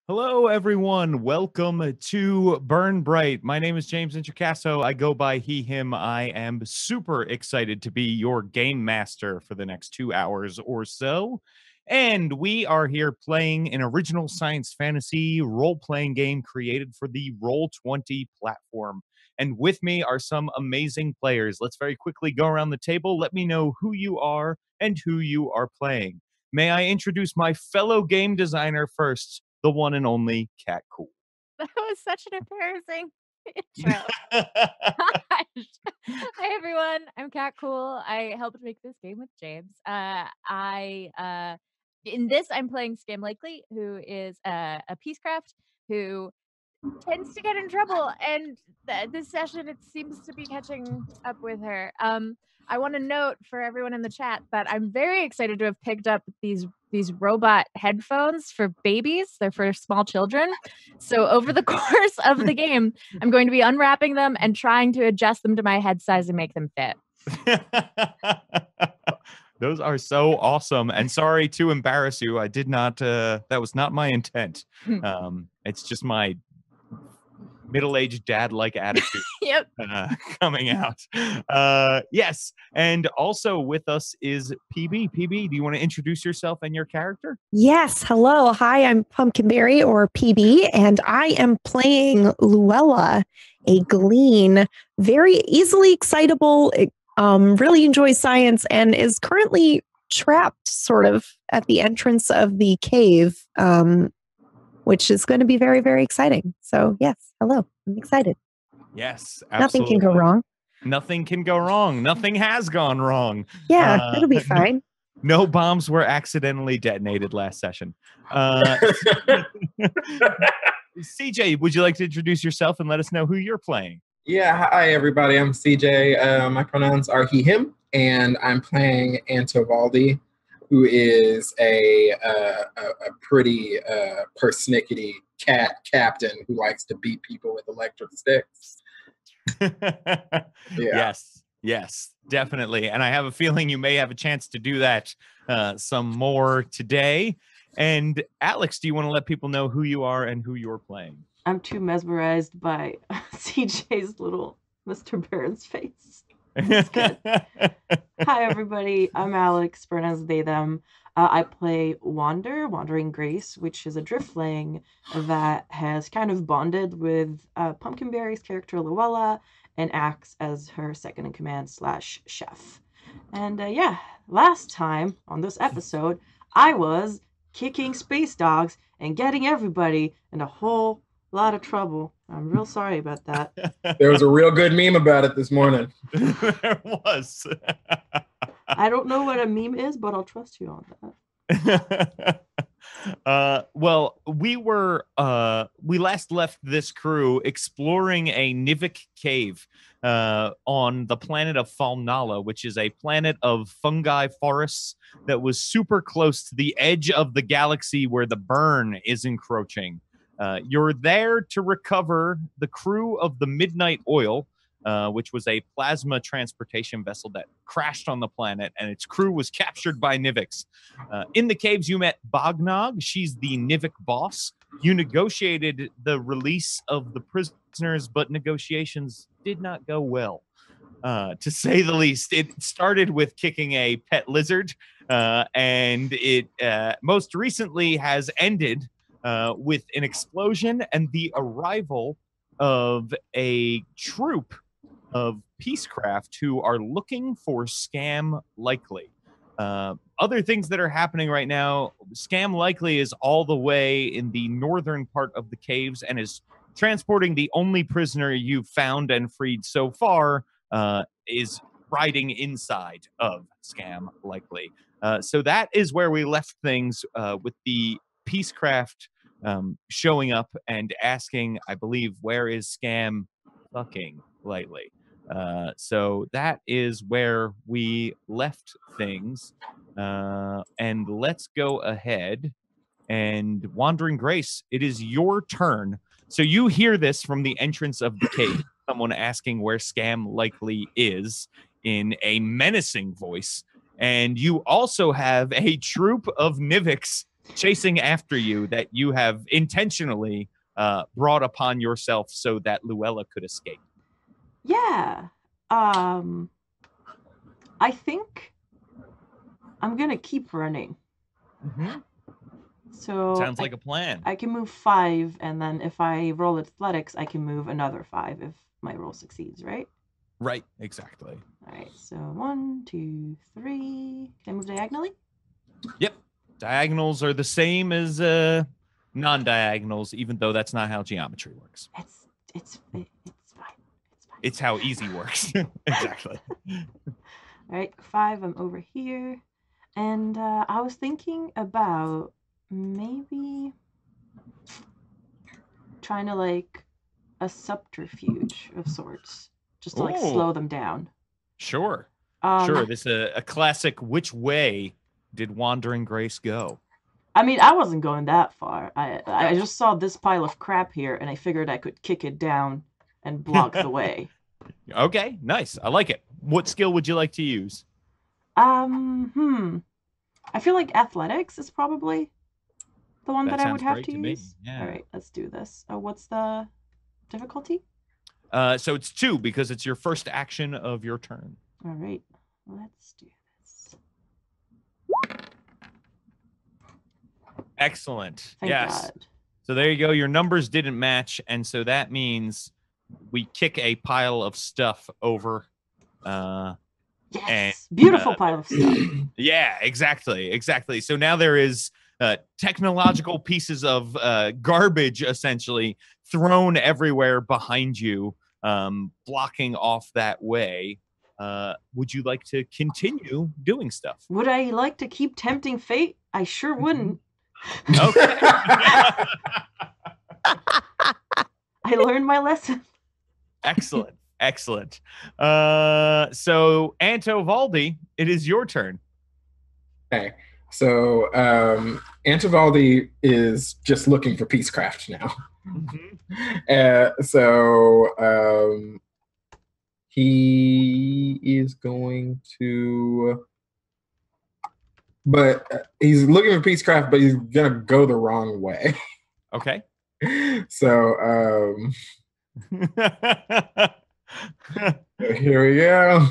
Hello, everyone. Welcome to Burn Bright. My name is James Introcaso. I go by he, him. I am super excited to be your game master for the next 2 hours or so. And we are here playing an original science fantasy role-playing game created for the Roll20 platform. And with me are some amazing players. Let's very quickly go around the table. Let me know who you are and who you are playing. May I introduce my fellow game designer first, the one and only Cat Cool. That was such an embarrassing intro. Gosh. Hi everyone, I'm Cat Cool. I helped make this game with James. In this I'm playing Scam Likely, who is a peacecraft who tends to get in trouble, and this session it seems to be catching up with her. I want to note for everyone in the chat that I'm very excited to have picked up these robot headphones for babies. They're for small children. So over the course of the game, I'm going to be unwrapping them and trying to adjust them to my head size and make them fit. Those are so awesome. And sorry to embarrass you. I did not, that was not my intent. It's just my middle-aged dad-like attitude. Yep. Coming out. Yes. And also with us is PB. PB, do you want to introduce yourself and your character? Yes. Hello. Hi, I'm Pumpkinberry or PB, and I am playing Luella, a Glean, very easily excitable, really enjoys science, and is currently trapped sort of at the entrance of the cave, which is going to be very, very exciting. So yes, hello. I'm excited. Yes, absolutely. Nothing can go wrong. Nothing can go wrong. Nothing has gone wrong. Yeah, it'll be fine. No bombs were accidentally detonated last session. CJ, would you like to introduce yourself and let us know who you're playing? Yeah, hi everybody. I'm CJ. My pronouns are he, him, and I'm playing Antovaldi, who is a pretty persnickety cat captain who likes to beat people with electric sticks. Yeah. Yes, definitely. And I have a feeling you may have a chance to do that some more today. And Alex, do you want to let people know who you are and who you're playing? I'm too mesmerized by CJ's little Mr. Barron's face. Hi, everybody. I'm Alex, pronouns they, them. I play Wandering Grace, which is a driftling that has kind of bonded with Pumpkinberry's character, Luella, and acts as her second-in-command / chef. And yeah, last time on this episode, I was kicking space dogs and getting everybody in a whole lot of trouble. I'm real sorry about that. There was a real good meme about it this morning. There was. I don't know what a meme is, but I'll trust you on that. Well, we last left this crew exploring a Nivik cave on the planet of Falnala, which is a planet of fungi forests that was super close to the edge of the galaxy where the burn is encroaching. You're there to recover the crew of the Midnight Oil, which was a plasma transportation vessel that crashed on the planet, and its crew was captured by Niviks. In the caves, you met Bognog. She's the Nivik boss. You negotiated the release of the prisoners, but negotiations did not go well, to say the least. It started with kicking a pet lizard, and it most recently has ended with an explosion and the arrival of a troop of peacecraft who are looking for Scam Likely. Other things that are happening right now, Scam Likely is all the way in the northern part of the caves and is transporting the only prisoner you've found and freed so far, is riding inside of Scam Likely. So that is where we left things with the peacecraft showing up and asking, I believe, where is Scam fucking lately? So that is where we left things. And let's go ahead and Wandering Grace, it is your turn. So you hear this from the entrance of the cave, someone asking where Scam Likely is in a menacing voice. And you also have a troop of Niviks chasing after you that you have intentionally brought upon yourself so that Luella could escape. Yeah. I think I'm gonna keep running. Mm-hmm. So Sounds like a plan. I can move 5, and then if I roll athletics, I can move another 5 if my roll succeeds, right? Right, exactly. All right, so 1, 2, 3. Can I move diagonally? Yep. Diagonals are the same as non-diagonals, even though that's not how geometry works. It's fine. It's fine. It's how easy works. Exactly. All right, 5. I'm over here, and I was thinking about maybe trying to like a subterfuge of sorts, just to like slow them down. Sure. Sure. This is a classic. Which way did Wandering Grace go? I mean, I wasn't going that far. I just saw this pile of crap here, and I figured I could kick it down and block the way. Okay, nice. I like it. What skill would you like to use? I feel like athletics is probably the one that I would have to use. Yeah. All right, let's do this. What's the difficulty? So it's 2 because it's your first action of your turn. All right, let's do this. Excellent. Thank God. So there you go. Your numbers didn't match, and so that means we kick a pile of stuff over. Yes, and, beautiful pile of stuff. Yeah, exactly. So now there is technological pieces of garbage essentially thrown everywhere behind you, blocking off that way. Would you like to continue doing stuff? Would I like to keep tempting fate? I sure wouldn't. Okay. I learned my lesson. Excellent. So Antovaldi, it is your turn. Okay. So Antovaldi is just looking for Peacecraft now. Mm-hmm. He is going to, but he's looking for Peacecraft, but he's gonna go the wrong way. Okay. So here we go.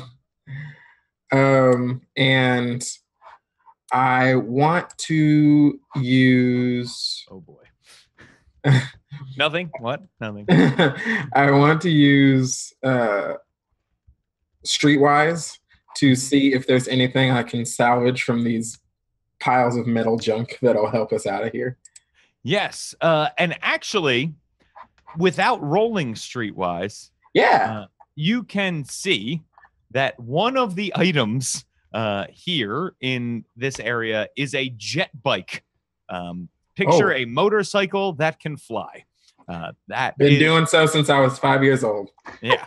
And I want to use. Oh boy. Nothing? What? Nothing. I want to use Streetwise to see if there's anything I can salvage from these piles of metal junk that'll help us out of here. Yes. And actually, without rolling Streetwise, you can see that one of the items here in this area is a jet bike. Picture a motorcycle that can fly. Been doing so since I was 5 years old. Yeah.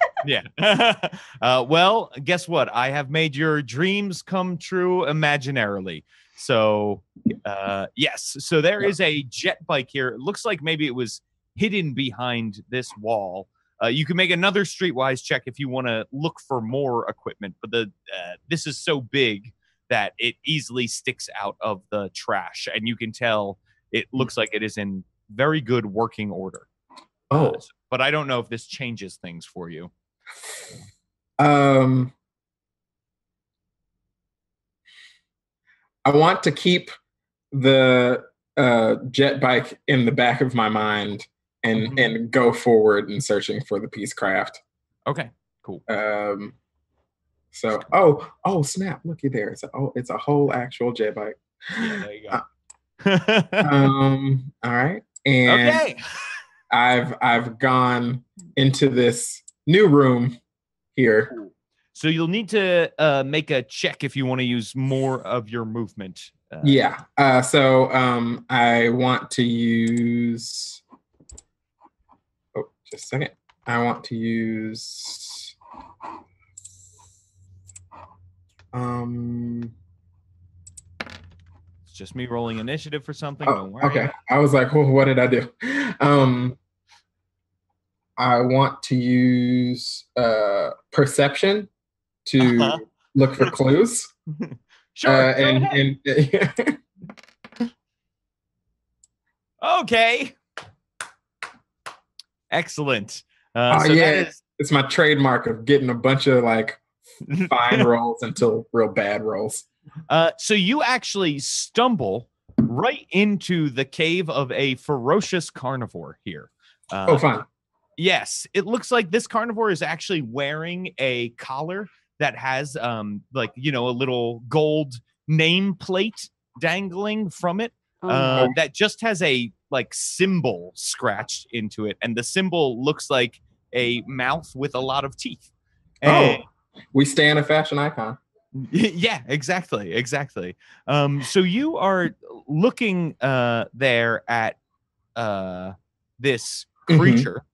Well, guess what? I have made your dreams come true imaginarily. So, yes. So there is a jet bike here. It looks like maybe it was hidden behind this wall. You can make another Streetwise check if you want to look for more equipment, but this is so big that it easily sticks out of the trash, and you can tell it looks like it is in very good working order. But I don't know if this changes things for you. I want to keep the jet bike in the back of my mind and go forward in searching for the Peacecraft. Okay, cool. So, snap! Looky there. It's a whole actual jet bike. Yeah, there you go. All right, and okay. I've gone into this new room here. So you'll need to make a check if you want to use more of your movement. So I want to use. Oh, just a second. I want to use. It's just me rolling initiative for something. Don't worry. Okay. I was like, well, what did I do? I want to use perception to look for clues. Sure. And Okay. Excellent. Oh So yeah, that is it's my trademark of getting a bunch of like fine rolls until real bad rolls. So you actually stumble right into the cave of a ferocious carnivore here. Oh, fine. Yes, it looks like this carnivore is actually wearing a collar that has like, a little gold nameplate dangling from it. Oh, no. That just has a like symbol scratched into it, and the symbol looks like a mouth with a lot of teeth. And we stay in a fashion icon. yeah, exactly. So you are looking there at this creature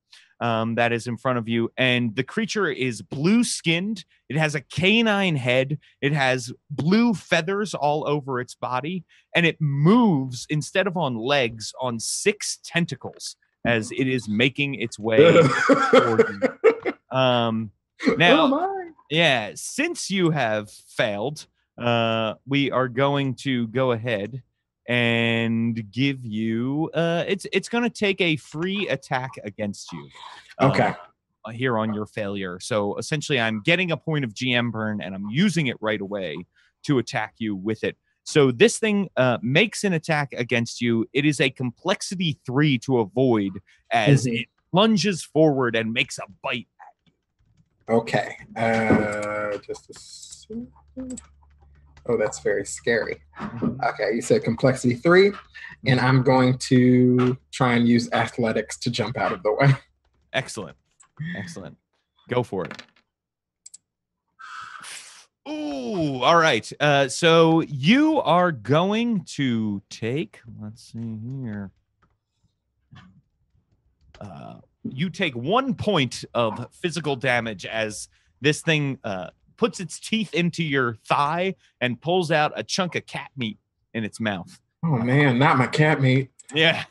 that is in front of you, and the creature is blue-skinned. It has a canine head. It has blue feathers all over its body, and it moves instead of on legs on 6 tentacles as it is making its way toward you. Now, yeah, since you have failed, we are going to go ahead and give you it's going to take a free attack against you. Okay. Here on your failure. So essentially I'm getting a point of GM burn and I'm using it right away to attack you with it. So this thing makes an attack against you. It is a complexity 3 to avoid as it lunges forward and makes a bite. Okay. Just a second. Oh, that's very scary. Okay, you said complexity 3, and I'm going to try and use athletics to jump out of the way. Excellent. Go for it. Ooh, all right. So you are going to take, let's see here. You take 1 point of physical damage as this thing puts its teeth into your thigh and pulls out a chunk of cat meat in its mouth. Oh man, not my cat meat. Yeah,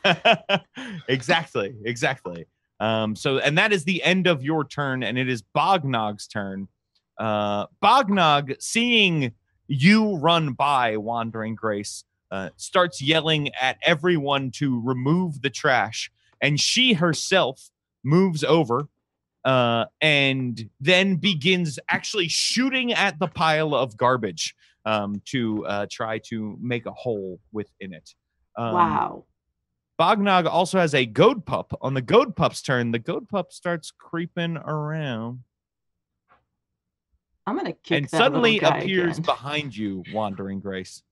exactly. And that is the end of your turn, and it is Bognog's turn. Bognog, seeing you run by Wandering Grace, starts yelling at everyone to remove the trash, and she herself moves over and then begins actually shooting at the pile of garbage to try to make a hole within it. Wow. Bognog also has a goad pup. On the goad pup's turn, the goad pup starts creeping around. I'm gonna kick and that suddenly little guy appears again. behind you, Wandering Grace.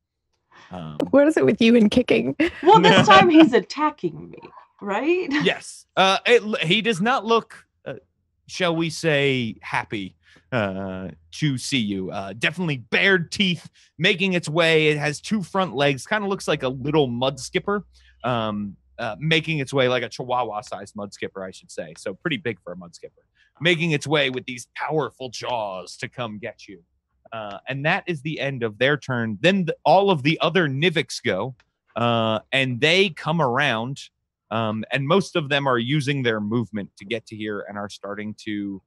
What is it with you and kicking? Well, this time he's attacking me, right? Yes. He does not look, shall we say, happy to see you. Definitely bared teeth, making its way. It has 2 front legs, kind of looks like a little mud skipper, making its way like a Chihuahua-sized mud skipper, I should say. So pretty big for a mud skipper. Making its way with these powerful jaws to come get you. And that is the end of their turn. Then all of the other Nivix go, and they come around, and most of them are using their movement to get to here and are starting to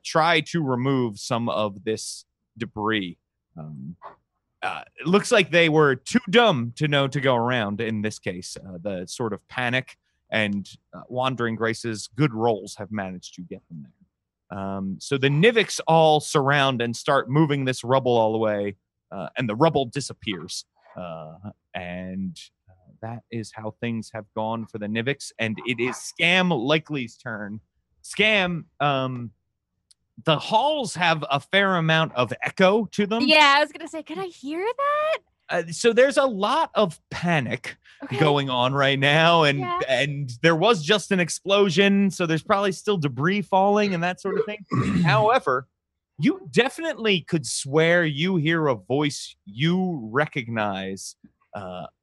try to remove some of this debris. It looks like they were too dumb to know to go around in this case. The sort of panic and Wandering Grace's good rolls have managed to get them there. So the Nivix all surround and start moving this rubble all the way, and the rubble disappears. And that is how things have gone for the Nivix, and it is Scam Likely's turn. Scam, the halls have a fair amount of echo to them. Yeah, I was gonna say, could I hear that? So there's a lot of panic going on right now, and there was just an explosion, so there's probably still debris falling and that sort of thing. However, you definitely could swear you hear a voice you recognize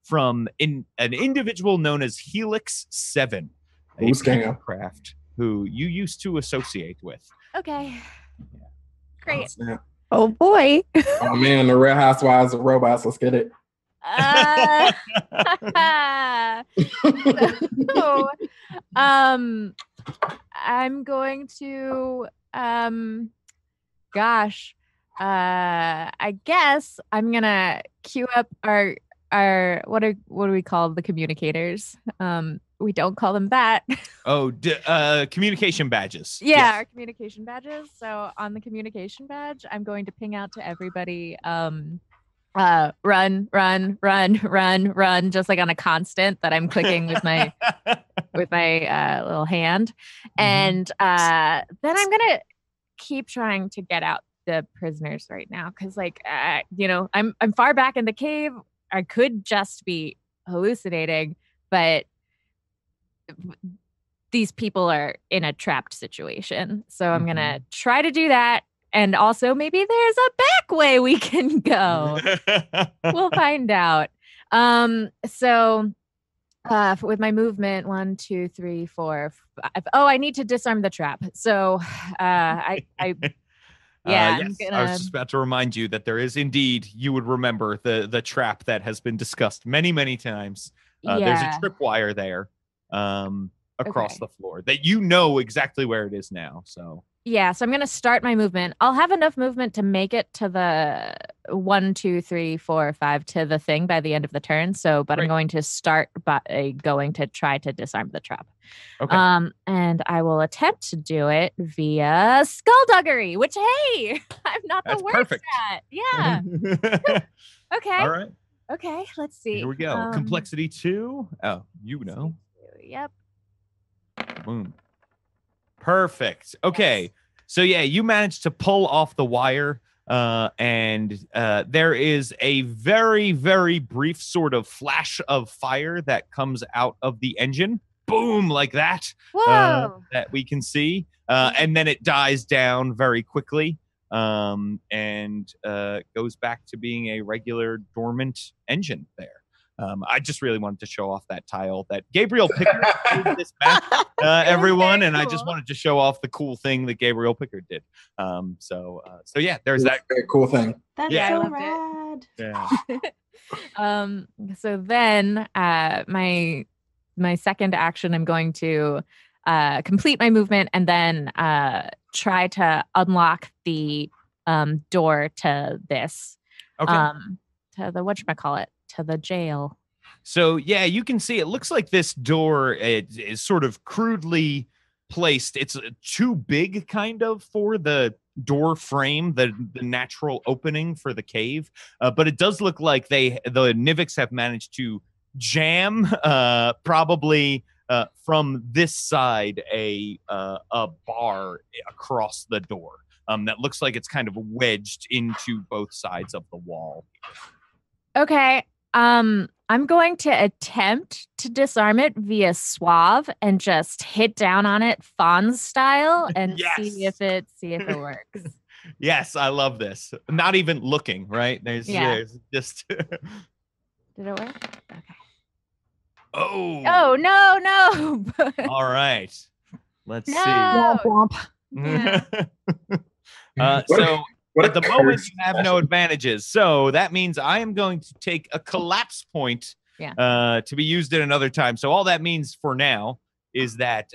from an individual known as Helix 7, a craft who you used to associate with. Okay. Great. Oh boy. Oh man, the Real Housewives of Robots. Let's get it. So, I'm going to I guess I'm gonna queue up our our what do we call the communicators? We don't call them that. Oh, communication badges. Yeah, Yes. our communication badges. So on the communication badge, I'm going to ping out to everybody run, run, run, run, just like on a constant that I'm clicking with my little hand. And then I'm gonna keep trying to get out the prisoners right now because I'm far back in the cave. I could just be hallucinating, but these people are in a trapped situation. So I'm going to try to do that. And also maybe there's a back way we can go. We'll find out. So with my movement, 1, 2, 3, 4, 5. Oh, I need to disarm the trap. So yeah, yes, I was just about to remind you that there is indeed, you would remember the trap that has been discussed many, many times. There's a tripwire there across the floor that you know exactly where it is now. So yeah, so I'm going to start my movement. I'll have enough movement to make it to the 1, 2, 3, 4, 5 to the thing by the end of the turn. So, but I'm going to start by going to try to disarm the trap. Okay. And I will attempt to do it via skullduggery, which, hey, I'm not the worst at. Yeah. Okay. All right. Okay, let's see. Here we go. Complexity 2. Oh, you know. Yep. Boom. Perfect. Okay. Yes. So yeah, you managed to pull off the wire, and there is a very, very brief sort of flash of fire that comes out of the engine. Boom, like that. Whoa. That we can see. And then it dies down very quickly, and goes back to being a regular dormant engine there. I just really wanted to show off that tile that Gabriel Pickard did this map, everyone, and cool. I just wanted to show off the cool thing that Gabriel Pickard did. So yeah, there's that very cool thing. That's so rad. Yeah. So then, my second action, I'm going to complete my movement and then try to unlock the door to this, to the whatchamacallit. To the jail. So yeah, you can see it looks like this door is sort of crudely placed. It's too big kind of for the door frame, the natural opening for the cave. But it does look like the Nivix have managed to jam probably from this side a bar across the door that looks like it's kind of wedged into both sides of the wall. Okay. I'm going to attempt to disarm it via suave and just hit down on it Fonz style and see if it works. Yes, I love this. Not even looking, right? There's just Did it work? Okay. Oh no. All right. Let's see. Womp womp. Yeah. So at the moment, you have no advantages. So that means I am going to take a collapse point to be used at another time. So all that means for now is that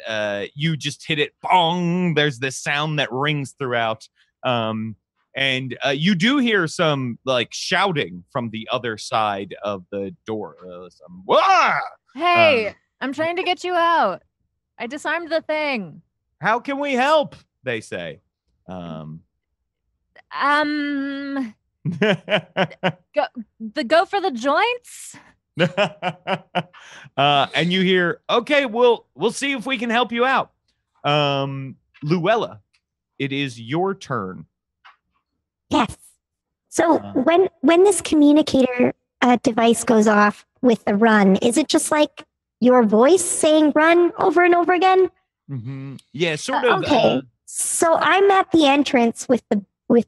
you just hit it, bong. There's this sound that rings throughout. And you do hear some like shouting from the other side of the door. Hey, I'm trying to get you out. I disarmed the thing. How can we help? They say. Go for the joints. And you hear, okay, we'll see if we can help you out. Luella, it is your turn. Yes. So when this communicator device goes off with the run, is it just like your voice saying run over and over again? Mm-hmm. Yeah, sort of. Okay. So I'm at the entrance with the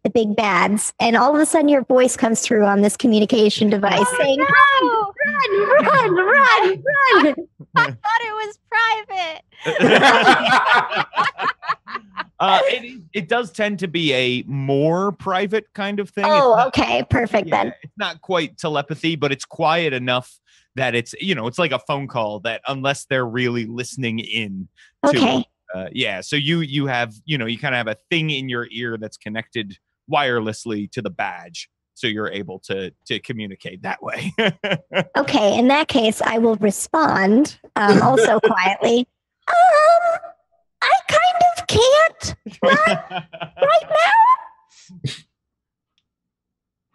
big bads, and all of a sudden your voice comes through on this communication device saying, no! run. I thought it was private. It does tend to be a more private kind of thing. Oh, okay. Perfect then. It's not quite telepathy, but it's quiet enough that it's like a phone call that unless they're really listening in to okay. So you have, you kind of have a thing in your ear that's connected wirelessly to the badge. so you're able to communicate that way. Okay, in that case, I will respond also quietly. I kind of can't right now.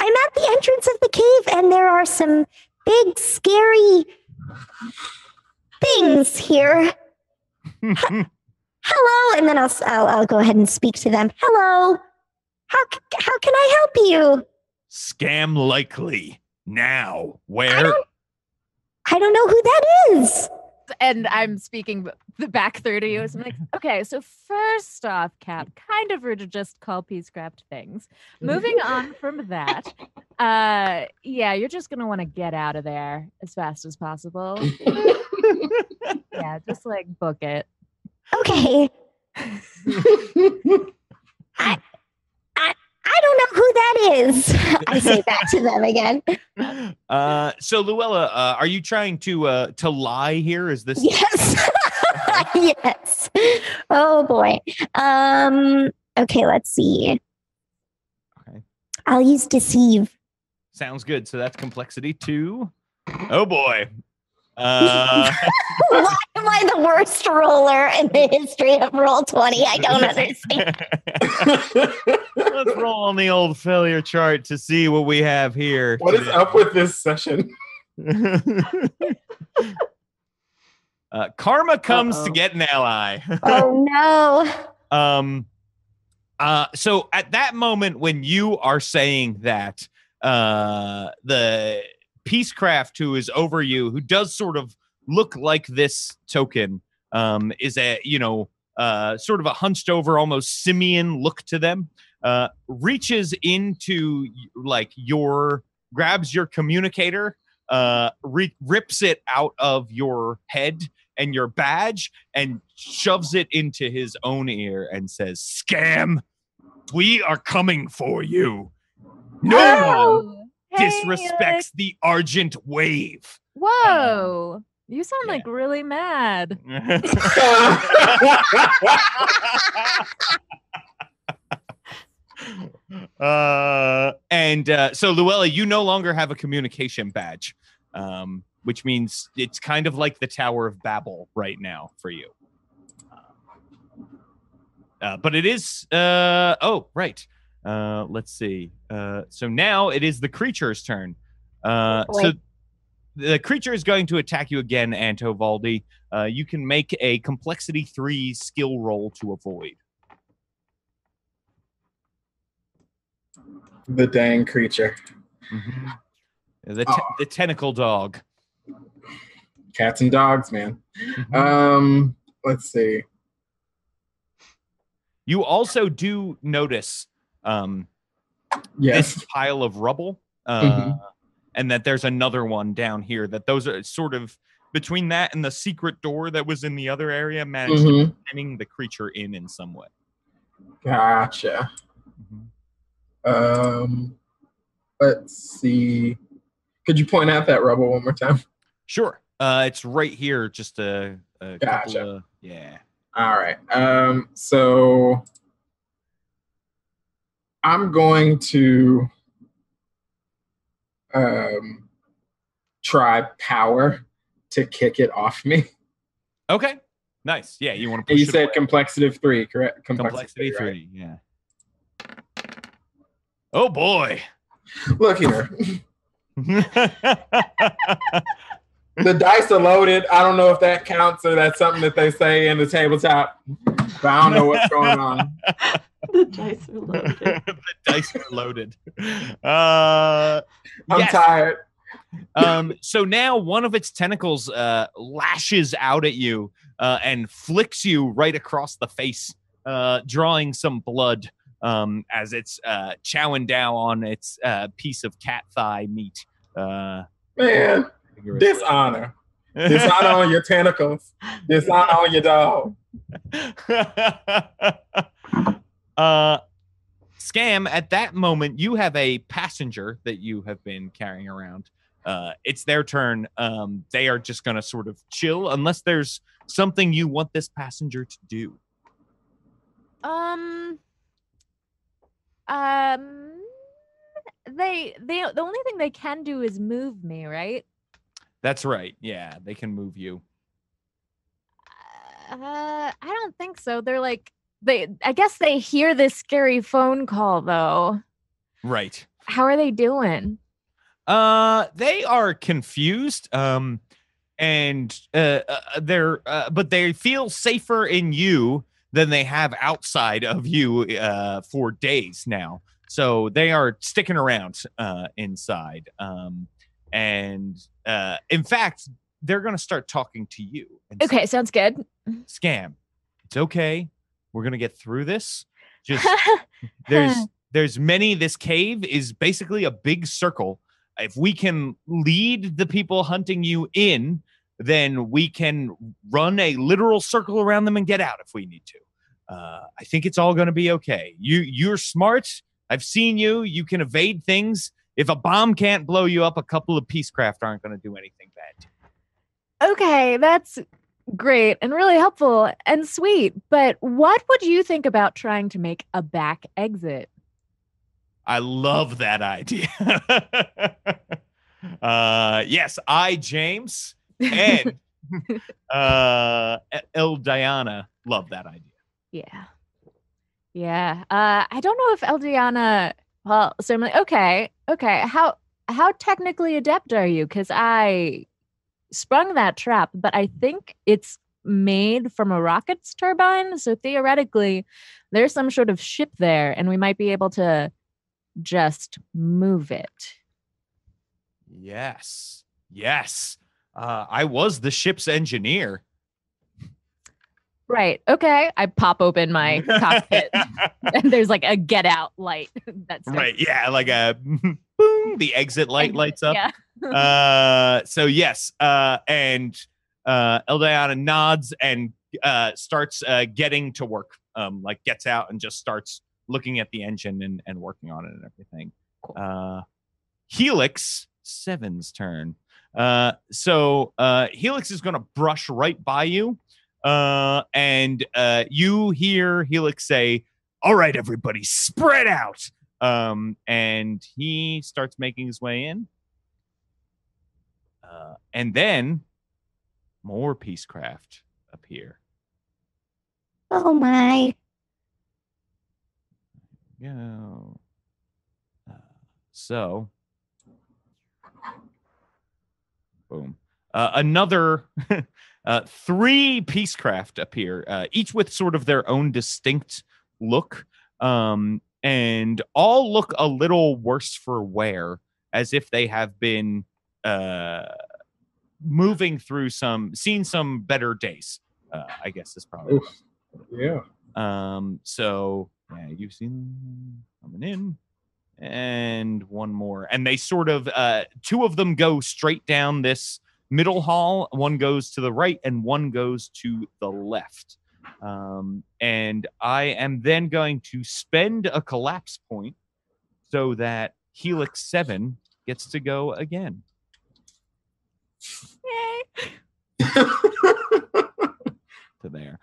I'm at the entrance of the cave, and there are some big, scary things here. Hello, and then I'll go ahead and speak to them. Hello, how can I help you? Scam likely now. Where? I don't know who that is. And I'm speaking the back through to you. So I'm like, okay, so first off, Cap, kind of rude to just call Peacecraft things. Moving on from that, yeah, you're just going to want to get out of there as fast as possible. Yeah, just like book it. Okay. I don't know who that is. I say that to them again. So Luella, are you trying to lie here? Is this? Yes. Yes. Oh boy. Okay, let's see. Okay. I'll use deceive. Sounds good. So that's complexity 2. Oh boy. Why am I the worst roller in the history of Roll20? I don't understand. Let's roll on the old failure chart to see what we have here. What is up with this session? Karma comes to get an ally. Oh no. So at that moment when you are saying that, the Peacecraft who is over you, who does sort of look like this token, is a, sort of a hunched over, almost simian look to them, reaches into grabs your communicator, rips it out of your head and your badge and shoves it into his own ear and says, "Scam, we are coming for you. No one disrespects the Argent Wave." Whoa. You sound like really mad. So Luella, you no longer have a communication badge, which means it's kind of like the Tower of Babel right now for you. But it is, right. Let's see. So now it is the creature's turn. So the creature is going to attack you again, Antovaldi. You can make a complexity 3 skill roll to avoid. The dang creature. Mm-hmm. The tentacle dog. Cats and dogs, man. Let's see. You also do notice this pile of rubble, and that there's another one down here, that those are sort of between that and the secret door that was in the other area, managed to be pinning the creature in some way. Gotcha. Let's see. Could you point out that rubble one more time? Sure. It's right here, just a Gotcha. couple of, yeah. All right. So I'm going to try power to kick it off me. Okay. Nice. Yeah, you want to push and you it said away. complexity of 3, correct? Complexity 3, right? yeah. Oh boy. Look here. The dice are loaded. I don't know if that counts or that's something that they say in the tabletop, but I don't know what's going on. The dice are loaded. The dice are loaded. I'm tired. So now one of its tentacles lashes out at you and flicks you right across the face, drawing some blood as it's chowing down on its piece of cat thigh meat. Man, dishonor. Dishonor on your tentacles. Dishonor on your dog. Scam, at that moment, you have a passenger that you have been carrying around. It's their turn. They are just going to sort of chill unless there's something you want this passenger to do. the only thing they can do is move me, right? That's right. Yeah, they can move you. I don't think so. They're like I guess they hear this scary phone call though. Right. How are they doing? They are confused. And but they feel safer in you than they have outside of you for days now. So they are sticking around inside. And in fact, they're going to start talking to you. And Okay, sounds good. Scam, it's okay. We're going to get through this. Just there's many. This cave is basically a big circle. If we can lead the people hunting you in, then we can run a literal circle around them and get out if we need to. I think it's all going to be okay. You're smart. I've seen you. You can evade things. If a bomb can't blow you up, a couple of Peacecraft aren't going to do anything bad. Okay, that's great and really helpful and sweet. But what would you think about trying to make a back exit? I love that idea. Yes, James, and El Diana love that idea. Yeah. I don't know if Eldiana. Well, so I'm like, okay. How technically adept are you? Because I sprung that trap, but I think it's made from a rocket's turbine. So theoretically, there's some sort of ship there, and we might be able to just move it. Yes. I was the ship's engineer. Right. Okay. I pop open my cockpit and there's like a get out light. That's right. Yeah. Like a boom, the exit light lights up. Yeah. So yes. And Eldiana nods and starts getting to work. Like gets out and just starts looking at the engine and working on it and everything. Cool. Helix 7's turn. So Helix is going to brush right by you. And you hear Helix say, "All right, everybody, spread out." And he starts making his way in. And then more Peacecraft appear. Oh my. Go. So, boom. Another 3 Peacecraft appear, each with sort of their own distinct look, and all look a little worse for wear, as if they have been moving through seen some better days. I guess is probably. Yeah. So yeah, you've seen them coming in. And one more. And they sort of 2 of them go straight down this middle hall. One goes to the right and one goes to the left. And I am then going to spend a collapse point so that Helix 7 gets to go again. Yay. To there.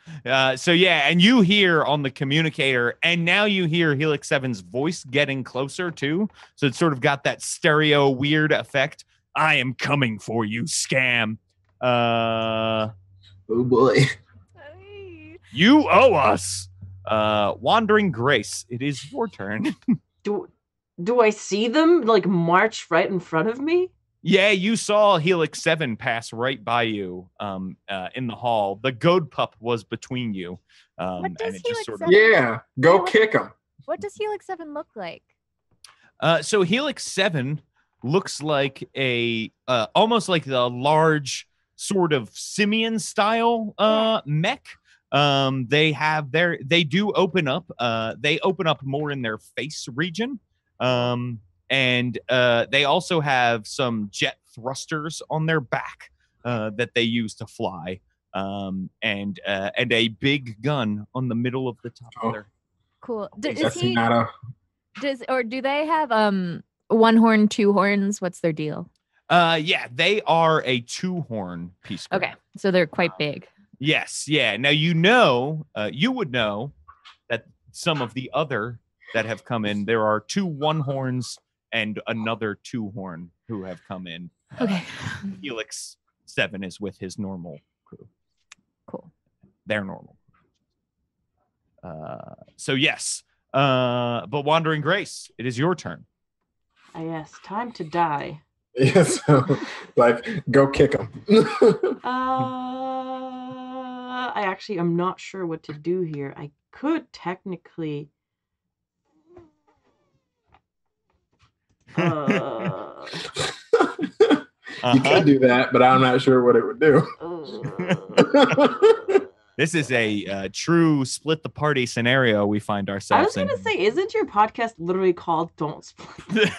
So yeah, and you hear on the communicator, and now you hear Helix 7's voice getting closer too. So it's sort of got that stereo weird effect. "I am coming for you, Scam. Oh boy. You owe us. Wandering Grace, it is your turn." Do I see them like march right in front of me? Yeah, you saw Helix 7 pass right by you in the hall. The goad pup was between you. What does and it just Helix sort of... 7 Yeah, go kick him. What does Helix 7 look like? So Helix 7 looks like almost like the large sort of simian style mech. They do open up. They open up more in their face region. And they also have some jet thrusters on their back that they use to fly, and a big gun on the middle of the top of their. Cool. Do they have 1 horn, 2 horns? What's their deal? Yeah, they are a 2-horn piece. Okay, so they're quite big. Yes, yeah. Now you would know that some of the other that have come in, there are 2 1-horns and another 2-horn who have come in. Okay. Helix 7 is with his normal crew. Cool. Their normal. So yes. But Wandering Grace, it is your turn. Yes, time to die. Yeah, so, like, go kick him. I actually am not sure what to do here. I could technically... You could do that, but I'm not sure what it would do. This is a true split the party scenario we find ourselves in. I was going to say, isn't your podcast literally called Don't Split?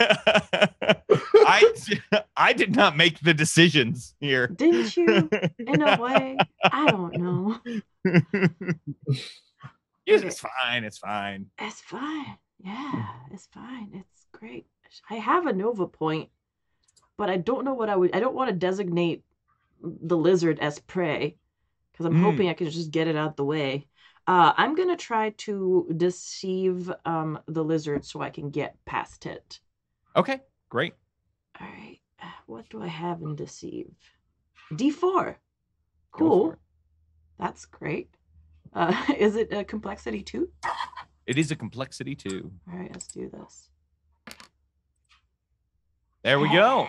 I did not make the decisions here. Didn't you? In a way. I don't know. It's fine. It's fine. It's fine. Yeah, it's fine. It's great. I have a Nova point, but I don't know what I don't want to designate the lizard as prey, because I'm hoping I can just get it out the way. I'm going to try to deceive the lizard so I can get past it. Okay, great. All right. What do I have in deceive? D4. Cool. That's great. Is it a complexity 2? It is a complexity 2. All right, let's do this. There we go.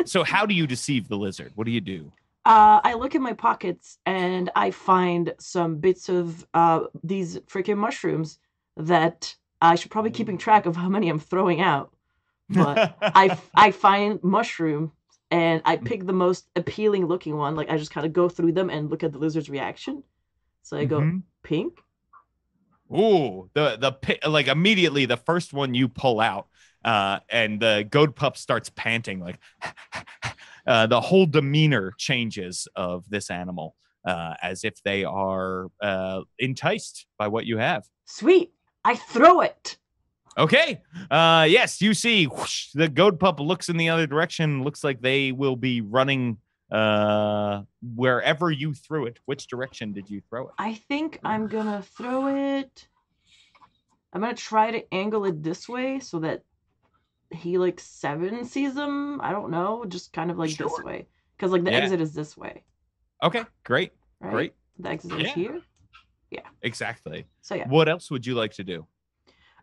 So how do you deceive the lizard? What do you do? I look in my pockets and I find some bits of these freaking mushrooms that I should probably keeping track of how many I'm throwing out. But I find mushrooms and I pick the most appealing looking one. Like I just kind of go through them and look at the lizard's reaction. So I go pink. Ooh, like immediately the first one you pull out, and the goat pup starts panting like. The whole demeanor changes of this animal, as if they are enticed by what you have. Sweet. I throw it. Okay. Yes, you see whoosh, the goat pup looks in the other direction. Looks like they will be running wherever you threw it. Which direction did you throw it? I think I'm going to throw it. I'm going to try to angle it this way so that Helix 7 sees them. I don't know, just kind of like this way, because like the exit is this way. Okay, great. Right? Great. The exit is here. Yeah, exactly. So yeah, what else would you like to do?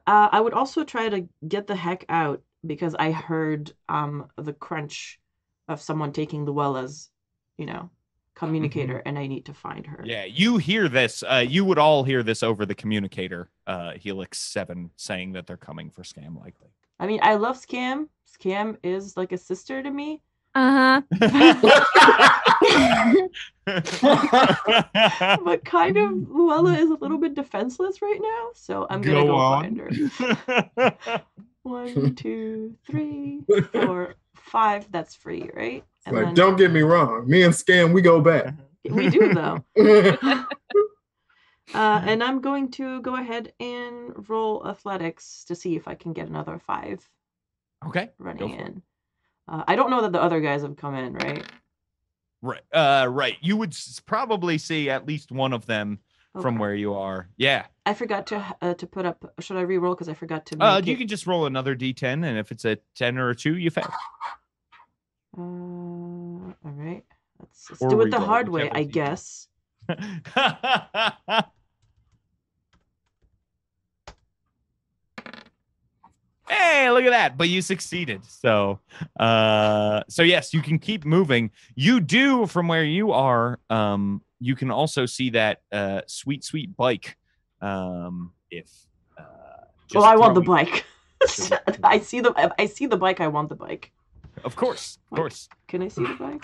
I would also try to get the heck out, because I heard the crunch of someone taking Luella's communicator, and I need to find her. Yeah, you hear this. You would all hear this over the communicator, Helix 7 saying that they're coming for Scam likely. I mean, I love Scam. Scam is like a sister to me. Uh-huh. But kind of Luella is a little bit defenseless right now, so I'm gonna go find her. 1, 2, 3, 4, 5. That's free, right? And like, then... don't get me wrong. Me and Scam, we go back. We do though. And I'm going to go ahead and roll athletics to see if I can get another 5. Okay. Running in. I don't know that the other guys have come in, right? Right. Right. You would probably see at least one of them from where you are. Yeah. I forgot to put up. Should I re-roll? Because I forgot to. You can just roll another D10, and if it's a 10 or a 2, you fail. All right. Let's do it the hard way, I guess. Hey, look at that. But you succeeded. So yes, you can keep moving. You do from where you are. You can also see that sweet bike. I want the bike. I see the bike. I want the bike. Of course. Can I see the bike?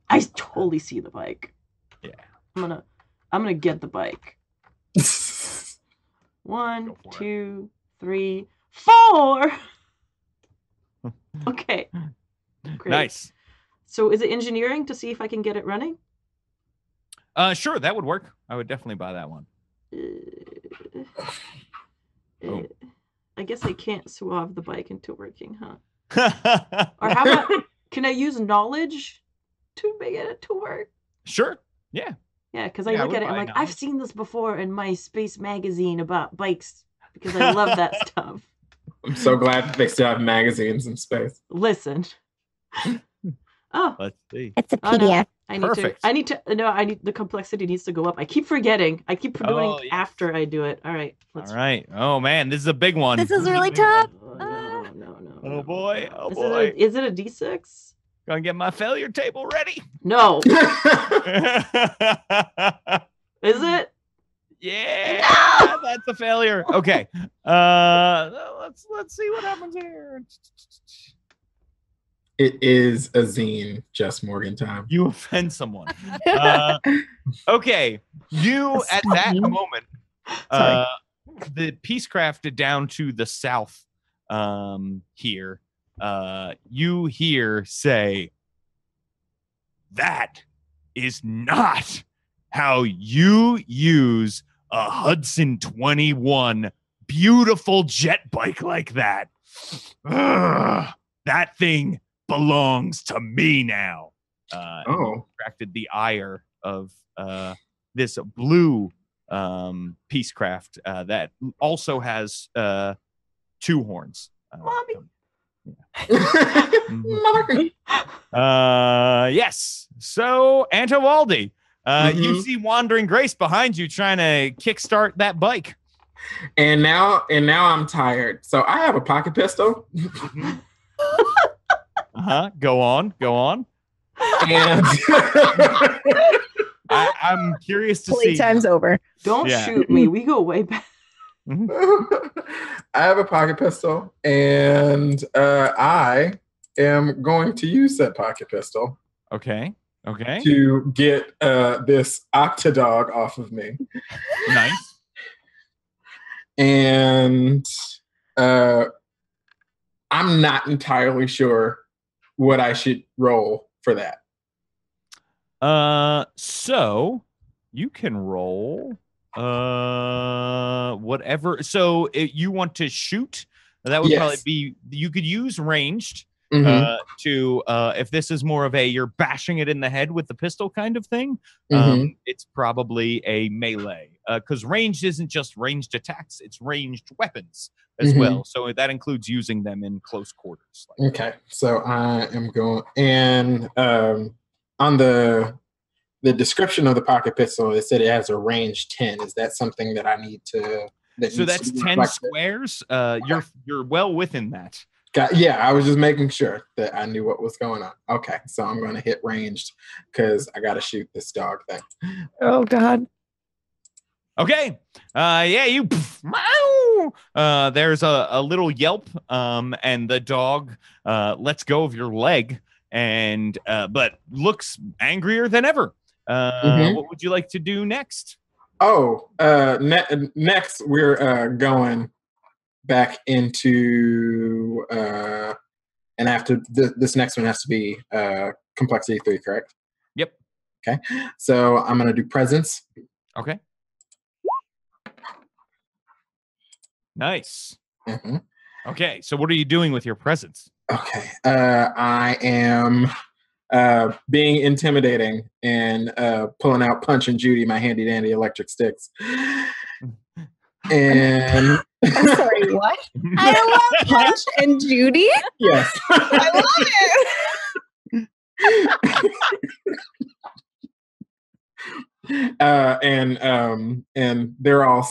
I totally see the bike. Yeah. I'm gonna get the bike. 1, 2, 3, 4. Okay. Great. Nice. So is it engineering to see if I can get it running? Sure, that would work. I would definitely buy that one. I guess I can't suave the bike into working, huh? Or how about, can I use knowledge to make it to work? Sure. Yeah. Yeah, because I look at it, I'm like, I've seen this before in my space magazine about bikes, because I love that stuff. I'm so glad that they still have magazines in space. Listen. Oh, Let's see. It's a oh no. PDF. I need the complexity needs to go up. I keep forgetting. I keep doing yes. after I do it. All right. All right. Oh man, this is a big one. This is really tough. Oh, no. Oh boy. Oh Is boy. Is it a D6? Gonna get my failure table ready. No. Is it? Yeah, No! that's a failure. Okay. Let's see what happens here. It is a zine, just Morgan time. You offend someone. Okay. You at that moment, the Peacecraft down to the south here, you hear say, that is not how you use a Hudson 21 beautiful jet bike like that. Ugh, that thing belongs to me now. Attracted the ire of this blue Peacecraft that also has 2 horns. Mommy. Yes. So Antovaldi, you see Wandering Grace behind you trying to kickstart that bike. And now I'm tired. So I have a pocket pistol. Go on. And I'm curious to see. Playtime's over. Don't shoot me. We go way back. I have a pocket pistol, and I am going to use that pocket pistol. Okay. To get this Octodog off of me. Nice. And I'm not entirely sure what I should roll for that. So you can roll whatever. So you want to shoot? That would probably be. You could use ranged. To if this is more of a you're bashing it in the head with the pistol kind of thing, it's probably a melee because ranged isn't just ranged attacks, it's ranged weapons as well, so that includes using them in close quarters. Okay, so I am going, and on the description of the pocket pistol it said it has a range 10. Is that something that I need to so that's 10 squares? You're well within that. I was just making sure that I knew what was going on. Okay, so I'm going to hit ranged because I got to shoot this dog thing. Oh, God. Okay. You. There's a little yelp, and the dog lets go of your leg, and but looks angrier than ever. What would you like to do next? Next we're going back into and after this next one has to be complexity 3, correct? Yep. Okay, so I'm gonna do presence. Okay. Nice. Okay, so what are you doing with your presence? Okay, I am being intimidating and pulling out Punch and Judy, my handy dandy electric sticks. And I'm sorry, what? I love Punch and Judy? Yes. I love it. And they're all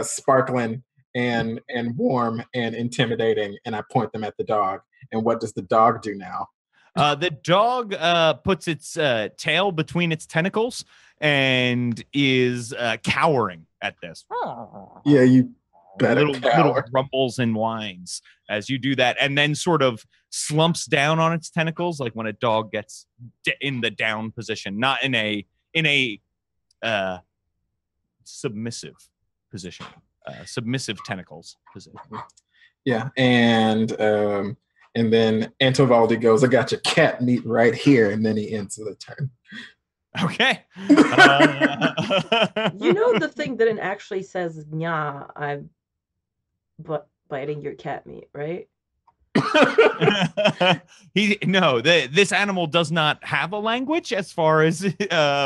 sparkling and warm and intimidating, and I point them at the dog. And what does the dog do now? The dog puts its tail between its tentacles and is cowering at this. Yeah, you better little rumbles and whines as you do that, and then sort of slumps down on its tentacles, like when a dog gets in the down position, not in a submissive position, submissive tentacles position. Yeah, and then Antovaldi goes, "I got your cat meat right here," and then he ends the turn. Okay. You know the thing that it actually says, "Nya, I'm biting your cat meat," right? This animal does not have a language as far as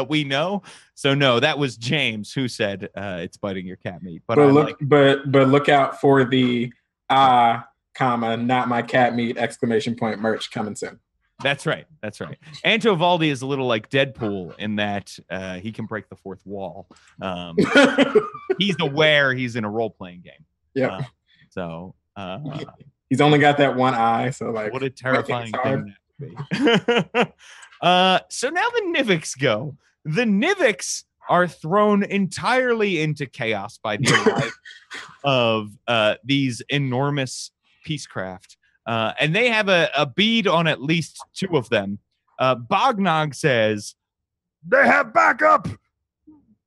we know. So no, that was James who said it's biting your cat meat. But look out for the comma, not my cat meat, ! Merch coming soon. That's right. That's right. Anto Valdi is a little like Deadpool in that he can break the fourth wall. He's aware he's in a role-playing game. Yeah. So he's only got that one eye. So like, what a terrifying thing that would be. So now the Nivix go. The Nivix are thrown entirely into chaos by the arrival of these enormous peacecraft. And they have a bead on at least two of them. Bognog says, "They have backup!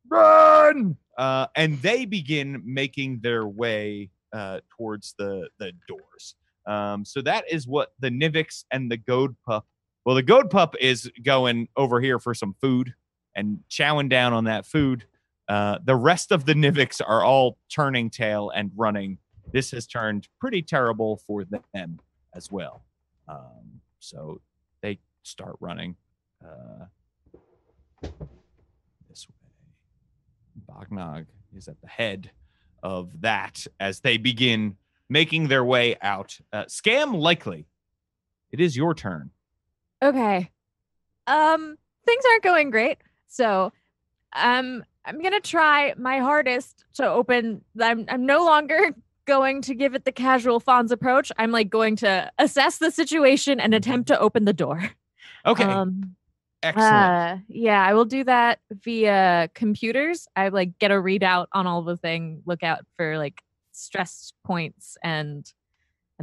Run!" And they begin making their way towards the doors. So that is what the Nivix and the Goad Pup. Well, the Goad Pup is going over here for some food and chowing down on that food. The rest of the Nivix are all turning tail and running. This has turned pretty terrible for them as well. So they start running this way. Bognog is at the head of that as they begin making their way out. Scam Likely, it is your turn. Okay. Things aren't going great. So I'm gonna try my hardest to open. I'm no longer going to give it the casual Fonz approach. I'm like going to assess the situation and attempt to open the door. Okay. Excellent. Yeah, I will do that via computers. I like get a readout on all the thing, look out for like stress points and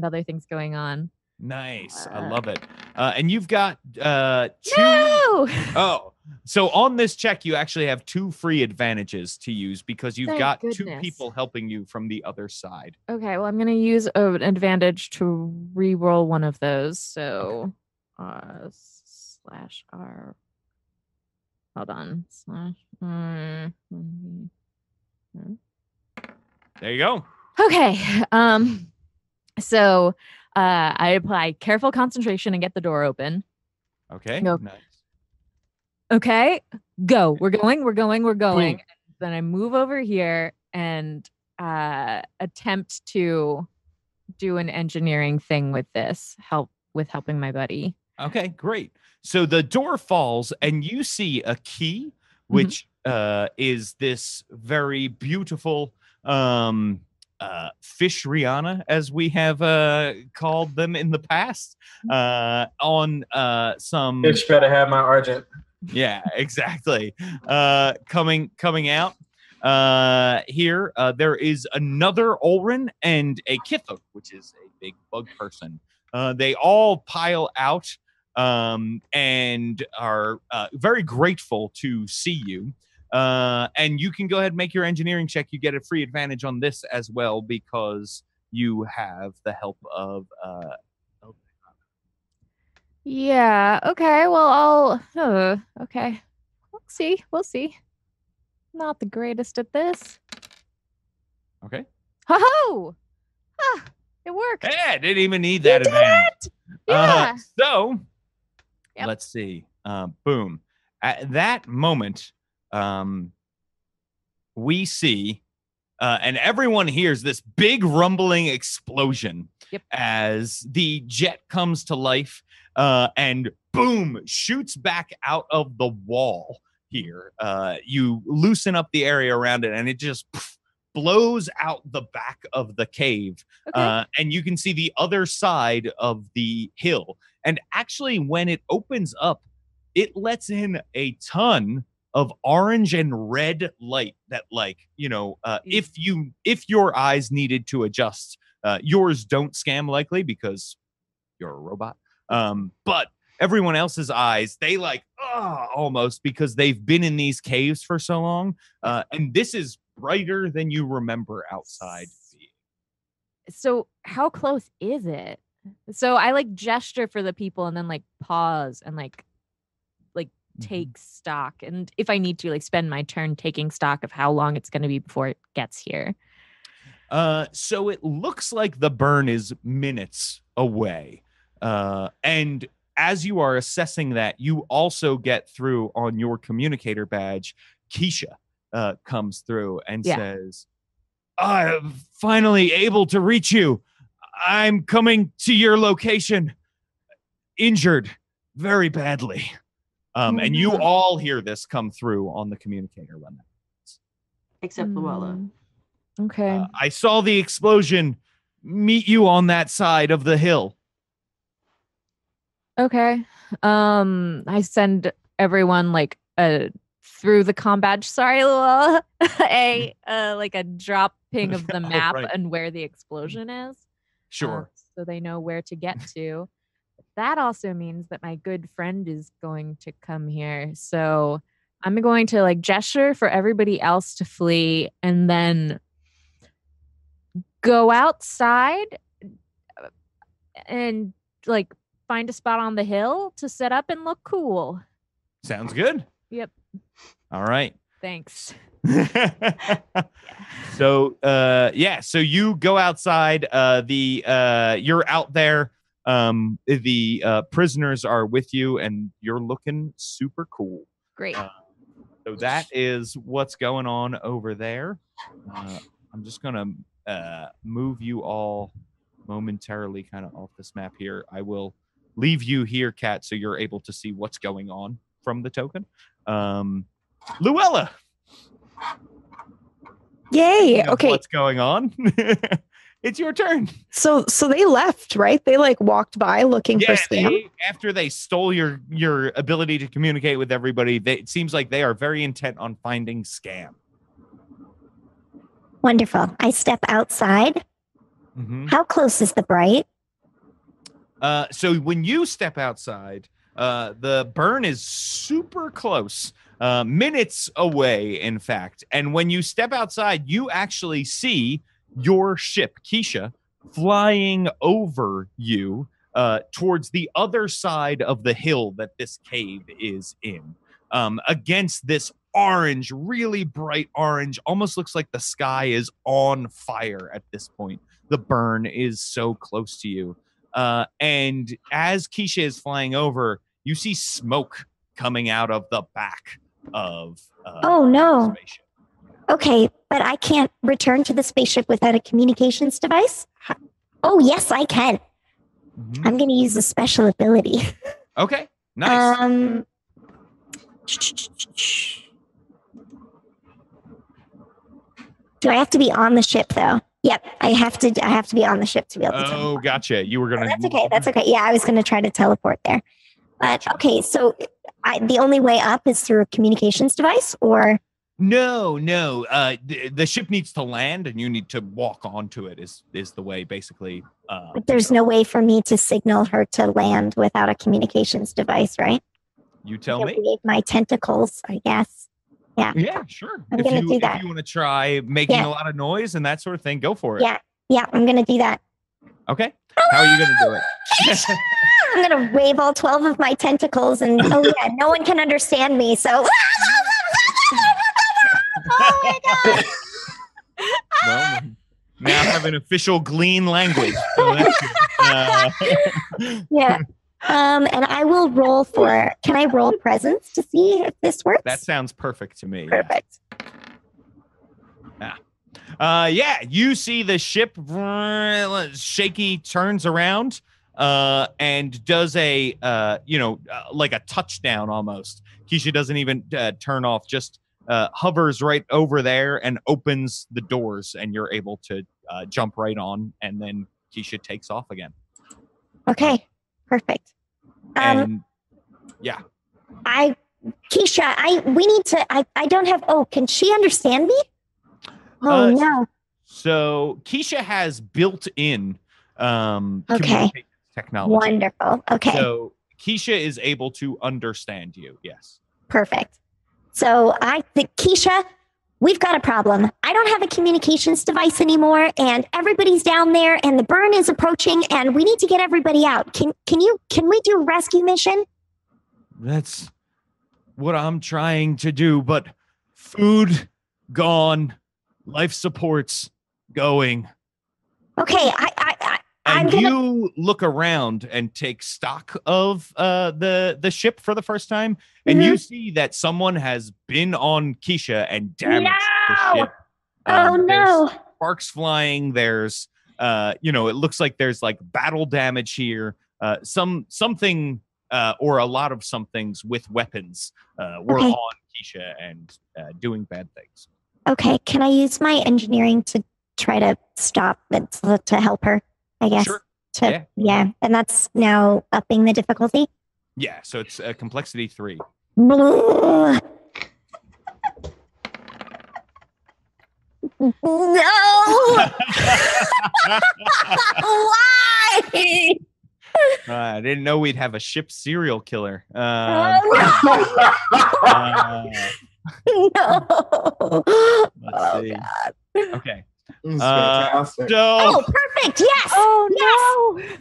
other things going on. Nice. I love it. And you've got two. No! Oh, so on this check, you actually have 2 free advantages to use because you've got Thank 2 goodness. people helping you from the other side. Okay, well, I'm going to use an advantage to re-roll one of those. So, slash R. Hold on. Slash R. There you go. Okay. So I apply careful concentration and get the door open. Okay. No. Nice. Okay. Go. We're going. Boom. Then I move over here and attempt to do an engineering thing with this. Helping my buddy. Okay, great. So the door falls and you see a key, which is this very beautiful fish Rihanna, as we have called them in the past, on some Bitch better have my Argent. Yeah, exactly. Coming out here, there is another Olrin and a Kithuk, which is a big bug person. They all pile out and are very grateful to see you. And you can go ahead and make your engineering check. You get a free advantage on this as well because you have the help of Yeah. Okay. Well, okay. We'll see. Not the greatest at this. Okay. Ho-ho! Ah, it worked. Yeah, didn't even need that You did advantage. it! Yeah. So Yep. let's see. Boom. At that moment, we see, and everyone hears this big rumbling explosion as the jet comes to life and boom, shoots back out of the wall here. You loosen up the area around it and it just blows out the back of the cave. Okay. And you can see the other side of the hill. And actually, when it opens up, it lets in a ton of orange and red light that, like, you know, if your eyes needed to adjust, yours don't scam likely because you're a robot. But everyone else's eyes, they like, almost because they've been in these caves for so long. And this is brighter than you remember outside. So how close is it? So I like gesture for the people and then like pause and like take stock. And if I need to, like spend my turn taking stock of how long it's going to be before it gets here. So it looks like the burn is minutes away. And as you are assessing that, you also get through on your communicator badge. Keisha comes through and says, I'm finally able to reach you. I'm coming to your location, injured very badly. And you all hear this come through on the communicator when that happens. Except Luella. Okay. I saw the explosion. Meet you on that side of the hill. Okay. I send everyone like through the comm badge. Sorry, Luella. Like a drop ping of the map and where the explosion is. Sure. So they know where to get to. That also means that my good friend is going to come here. So I'm going to like gesture for everybody else to flee and then go outside and like find a spot on the hill to set up and look cool. Sounds good. Yep. All right. Thanks. So so you go outside. You're out there. The prisoners are with you, and you're looking super cool. Great. So that is what's going on over there. I'm just gonna move you all momentarily kind of off this map here. I will leave you here, Kat, so you're able to see what's going on from the token. Luella. Yay. Okay. What's going on? It's your turn. So they left, right? They like walked by looking for Scam. After they stole your ability to communicate with everybody, it seems like they are very intent on finding Scam. Wonderful. I step outside. Mm-hmm. How close is the Bryte? So when you step outside, the burn is super close, minutes away, in fact. And when you step outside, you actually see your ship, Keisha, flying over you towards the other side of the hill that this cave is in, against this orange, really bright orange, almost looks like the sky is on fire at this point. The burn is so close to you. And as Keisha is flying over, you see smoke coming out of the back of oh no. the spaceship. Okay, but I can't return to the spaceship without a communications device? Oh, yes, I can. Mm-hmm. I'm going to use a special ability. Okay, nice. Do I have to be on the ship, though? Yep, I have to be on the ship to be able to teleport. Oh, gotcha. You were going to... That's okay. Yeah, I was going to try to teleport there. But, okay, so the only way up is through a communications device, or... No. The ship needs to land, and you need to walk onto it. Is the way, basically. But there's no way for me to signal her to land without a communications device, right? You tell me. Wave my tentacles, I guess. Yeah. Yeah, sure. I'm going to do that. If you want to try making a lot of noise and that sort of thing, go for it. Yeah, I'm going to do that. Okay. How are you going to do it? I'm going to wave all 12 of my tentacles, and no one can understand me, so... Oh my god! Well, now have an official Glean language. So that's good. Yeah. And I will roll for. Can I roll presence to see if this works? That sounds perfect to me. Perfect. Yeah. You see the ship shaky turns around and does a like a touchdown almost. Keisha doesn't even turn off, just hovers right over there and opens the doors, and you're able to jump right on, and then Keisha takes off again. Okay, perfect. Yeah. We need to, I don't have, can she understand me? Oh, no. So Keisha has built-in communication technology. Wonderful. Okay. So Keisha is able to understand you, yes. Perfect. So I think, Keisha, we've got a problem. I don't have a communications device anymore, and everybody's down there, and the burn is approaching, and we need to get everybody out. Can we do a rescue mission? That's what I'm trying to do, but food gone, life supports going. Okay, you look around and take stock of the ship for the first time, and you see that someone has been on Keisha and damaged the ship. Oh no! Sparks flying. There's it looks like there's like battle damage here. Something or a lot of somethings with weapons were Okay. on Keisha and doing bad things. Okay, can I use my engineering to try to stop it, to help her, I guess? Sure. Yeah, and that's now upping the difficulty? Yeah, so it's complexity 3. No! Why? I didn't know we'd have a ship serial killer. No. Let's see. God. Okay. This is fantastic. Oh, perfect. Yes. Oh, yes.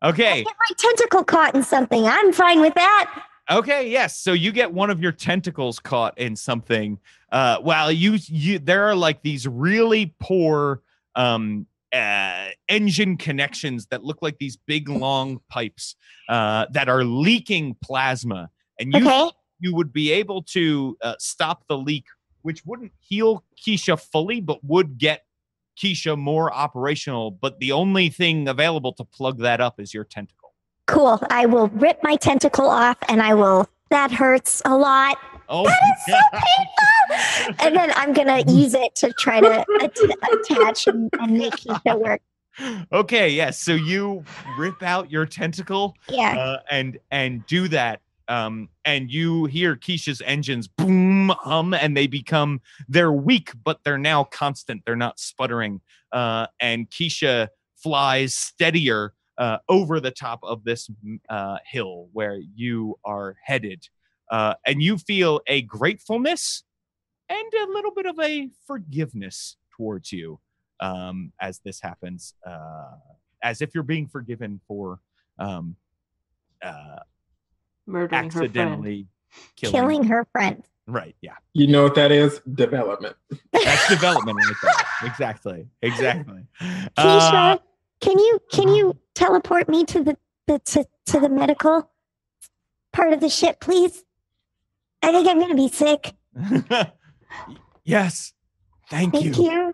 Okay. Get my tentacle caught in something. I'm fine with that. Okay, yes. So you get one of your tentacles caught in something. While you there are like these really poor engine connections that look like these big long pipes that are leaking plasma, and you would be able to stop the leak, which wouldn't heal Keisha fully, but would get Keisha more operational. But the only thing available to plug that up is your tentacle. Cool. I will rip my tentacle off, and that hurts a lot. Oh, that is so painful. And then I'm gonna use it to try to attach and make Keisha work. Okay, yes. So you rip out your tentacle, and do that. And you hear Keisha's engines boom, and they're weak, but they're now constant. They're not sputtering. And Keisha flies steadier over the top of this hill where you are headed. And you feel a gratefulness and a little bit of a forgiveness towards you as this happens, as if you're being forgiven for murdering accidentally killing her friend. Right, yeah. You know what that is? Development. That's development right there. Exactly. Keisha, can you teleport me to the medical part of the ship, please? I think I'm gonna be sick. Yes. Thank you. Thank you.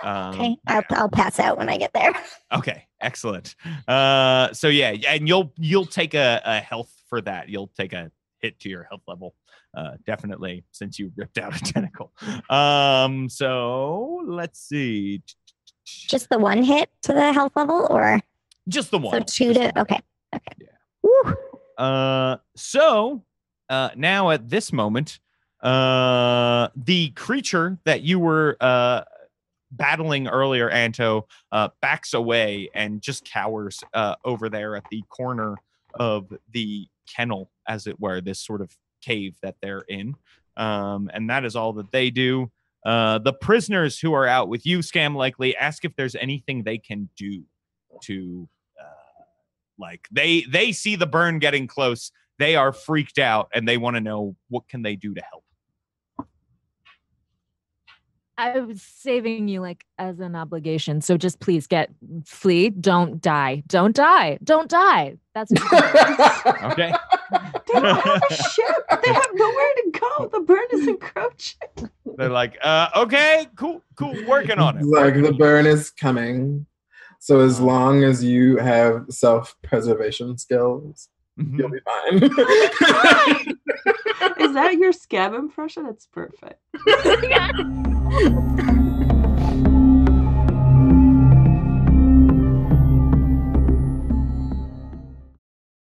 Okay, I'll pass out when I get there. Okay, excellent. So yeah, and you'll take a health for that. You'll take a hit to your health level, definitely, since you ripped out a tentacle. So let's see. Just the one hit to the health level, or just the one? So 2 to okay. Yeah. Woo. So now at this moment, the creature that you were battling earlier, Anto, backs away and just cowers over there at the corner of the kennel, as it were, this sort of cave that they're in. And that is all that they do. The prisoners who are out with you, Scam Likely, ask if there's anything they can do to, they see the burn getting close. They are freaked out, and they want to know what can they do to help. I was saving you as an obligation. So just please flee. Don't die. Don't die. Don't die. That's what okay. They don't have a ship. They have nowhere to go. The burn is encroaching. They're like, okay, cool, working on it. Like the burn is coming. So as long as you have self-preservation skills, you'll be fine. Is that your scab impression? It's perfect.